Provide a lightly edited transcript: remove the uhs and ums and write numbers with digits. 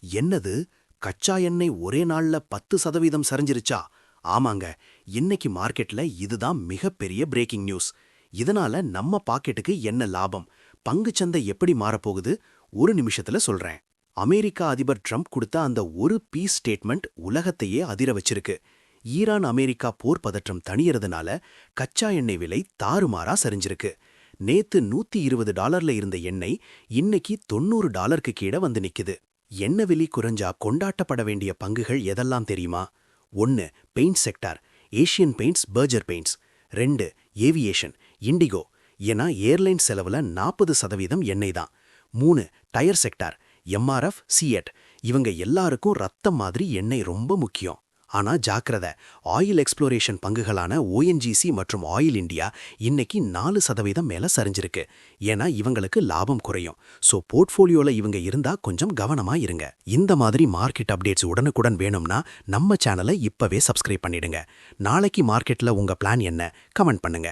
என்னது, கச்சா எண்ணெய் ஒரே நாள்ல 10% சரிஞ்சிருச்சா? ஆமாங்க, இன்னைக்கு மார்க்கெட்ல இதுதான் மிகப்பெரிய பிரேக்கிங் நியூஸ். இதனால நம்ம பாக்கெட்டுக்கு என்ன லாபம், பங்குச்சந்தை எப்படி மாறப்போகுது, ஒரு நிமிஷத்துல சொல்றேன். அமெரிக்கா அதிபர் ட்ரம்ப் கொடுத்த அந்த ஒரு பீஸ் ஸ்டேட்மெண்ட் உலகத்தையே அதிர வச்சிருக்கு. ஈரான் அமெரிக்கா போர் பதற்றம் தணியறதுனால கச்சா எண்ணெய் விலை தாறுமாறா சரிஞ்சிருக்கு. நேத்து $120 இருந்த எண்ணெய் இன்னைக்கு $90 கீழே வந்து நிக்குது. எண்ணெய் விலை குறைஞ்சா கொண்டாட்டப்பட வேண்டிய பங்குகள் எதெல்லாம் தெரியுமா? 1. Paint sector, Asian Paints, Berger Paints. 2. Aviation, IndiGo, ஏன்னா ஏர்லைன் செலவுல 40% எண்ணெய் தான். 3. Tyre sector, MRF, CEAT. இவங்க எல்லாருக்கும் ரத்தம் மாதிரி எண்ணெய் ரொம்ப முக்கியம். ஆனா ஜாக்கிரதை, ஆயில் எக்ஸ்ப்ளோரேஷன் பங்குகளான ஓஎன்ஜிசி மற்றும் ஆயில் இண்டியா இன்னைக்கு 4% மேல சரிஞ்சிருக்கு. ஏன்னா இவங்களுக்கு லாபம் குறையும். சோ போர்ட்ஃபோலியோல இவங்க இருந்தா கொஞ்சம் கவனமா இருங்க. இந்த மாதிரி மார்க்கெட் அப்டேட்ஸ் உடனுக்குடன் வேணும்னா நம்ம சேனலை இப்பவே சப்ஸ்கிரைப் பண்ணிடுங்க. நாளைக்கு மார்க்கெட்ல உங்க பிளான் என்ன? கமெண்ட் பண்ணுங்க.